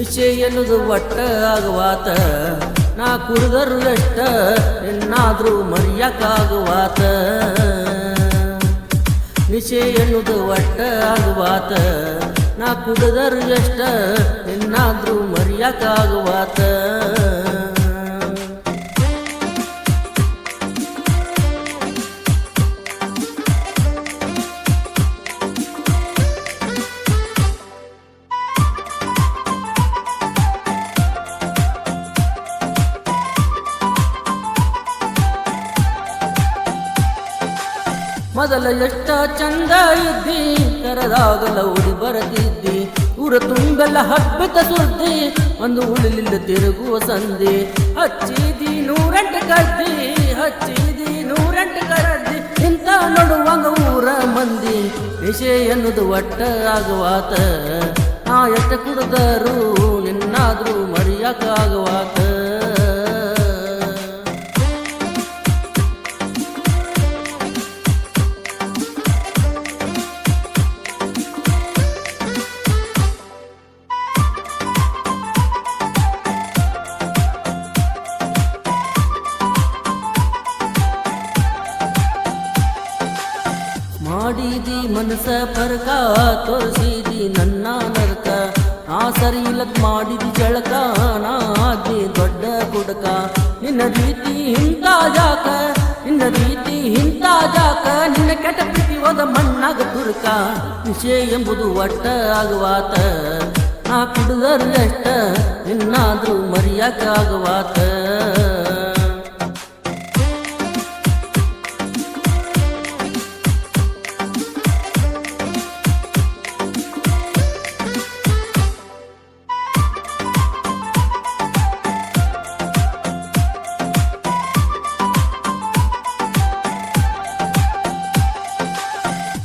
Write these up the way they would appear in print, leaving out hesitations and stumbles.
ನಿಶೆ ಎನ್ನುವುದು ಒಟ್ಟ ಆಗುವಾತ ನಾ ಕುಡಿದರು ಎಷ್ಟ ಎನ್ನಾದ್ರೂ ಮರೆಯಕ್ಕಾಗುವಾತ ನಿಶೆ ಎನ್ನುವುದು ಒಟ್ಟ ಆಗುವಾತ ನಾ ಕುಡಿದರು ಎಷ್ಟ ಎನ್ನಾದ್ರೂ ಮರೆಯಕ್ಕಾಗುವಾತ ಮೊದಲ ಎಷ್ಟ ಚಂದ ಇದ್ದಿ ಕರದಾಗಲ ಉಡಿ ಬರದಿದ್ದಿ ಊರ ತುಂಬೆಲ್ಲ ಹಬ್ಬದ ಸುದ್ದಿ ಒಂದು ಉಳಿಲಿಲ್ಲ ತಿರುಗುವ ಸಂಧಿ ಹಚ್ಚಿದಿ 108 ಗದ್ದಿ ಹಚ್ಚಿದಿ 108 ಗದ್ದಿ ಇಂತ ನೋಡುವಂಗ ಊರ ಮಂದಿ ನಿಶೆ ಎನ್ನುವುದು ಒಟ್ಟ ಆಗುವಾತ ನಾ ಎಷ್ಟ ಕುಡಿದರು ನಿನ್ನಾದ್ರೂ ಮರೆಯಕ್ಕಾಗುವಾತ ಮಾಡಿದಿ ಮನಸ ಪರಕ ತೋರಿಸಿದಿ ನನ್ನ ನರಕ ನಾ ಸರಿ ಇಲ್ಲತ್ ಮಾಡಿದಿ ಜಳಕ ನಾ ಆದ್ನಿ ದೊಡ್ಡ ಕುಡಕ ನಿನ್ನ ರೀತಿ ಇಂತ ಜಾಕ ನಿನ್ನ ರೀತಿ ಇಂತ ಜಾಕ ನಿನ್ನ ಕೆಟ್ಟ ಪ್ರೀತಿ ಹೋದ ಮಣ್ಣಾಗ ತುರುಕ ನಿಶೆ ಎಂಬುದು ಒಟ್ಟ ಆಗುವಾತ ನಾ ಕುಡಿದರು ಎಷ್ಟ ನಿನ್ನಾದ್ರೂ ಮರೆಯಕ್ಕಾಗುವಾತ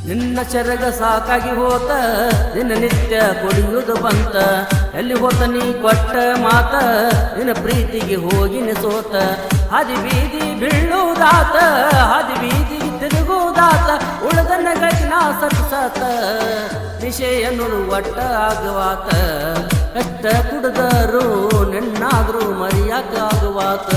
ನಿನ್ನ ಚರಗ ಸಾಕಾಗಿ ಹೋತ ನಿನ್ನ ನಿತ್ಯ ಕುಡಿಯುವುದು ಬಂತ ಎಲ್ಲಿ ಹೋತ ನೀ ಕೊಟ್ಟ ಮಾತ ನಿನ್ನ ಪ್ರೀತಿಗೆ ಹೋಗಿನ ಸೋತ ಹಾದಿ ಬೀದಿ ಬೀಳುವುದಾತ ಹಾದಿ ಬೀದಿ ತಿರುಗುವುದಾತ ಉಳದನ್ನ ಗಟ್ಟಿ ನಾ ಸತ್ತ ನಿಶೆ ಎನ್ನುವುದು ಒಟ್ಟ ಆಗುವಾತ ಎಷ್ಟ ಕುಡಿದರು ನಿನ್ನಾದ್ರೂ ಮರೆಯಕ್ಕಾಗುವಾತ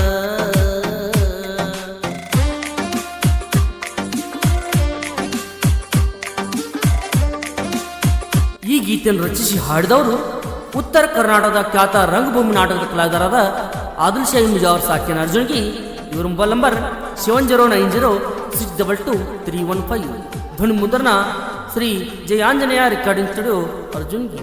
ಈ ಗೀತೆಯನ್ನು ರಚಿಸಿ ಹಾಡಿದವರು ಉತ್ತರ ಕರ್ನಾಟಕದ ಖ್ಯಾತ ರಂಗಭೂಮಿ ನಾಟಕದ ಕಲಾವಿದರಾದ ಆದಿಲ್ ಶಾಹಿ ಮುಜಾವರ್ ಸಾಕಿನ ಅರ್ಜುನ್ಗಿ ಇವರ ಮೊಬೈಲ್ ನಂಬರ್ 7090622315 ಧ್ವನಿ ಮುದ್ರಣ ಶ್ರೀ ಜಯ ಆಂಜನೇಯ ರೆಕಾರ್ಡಿಂಗ್ ಸ್ಟುಡಿಯೋ ಅರ್ಜುನ್ಗಿ.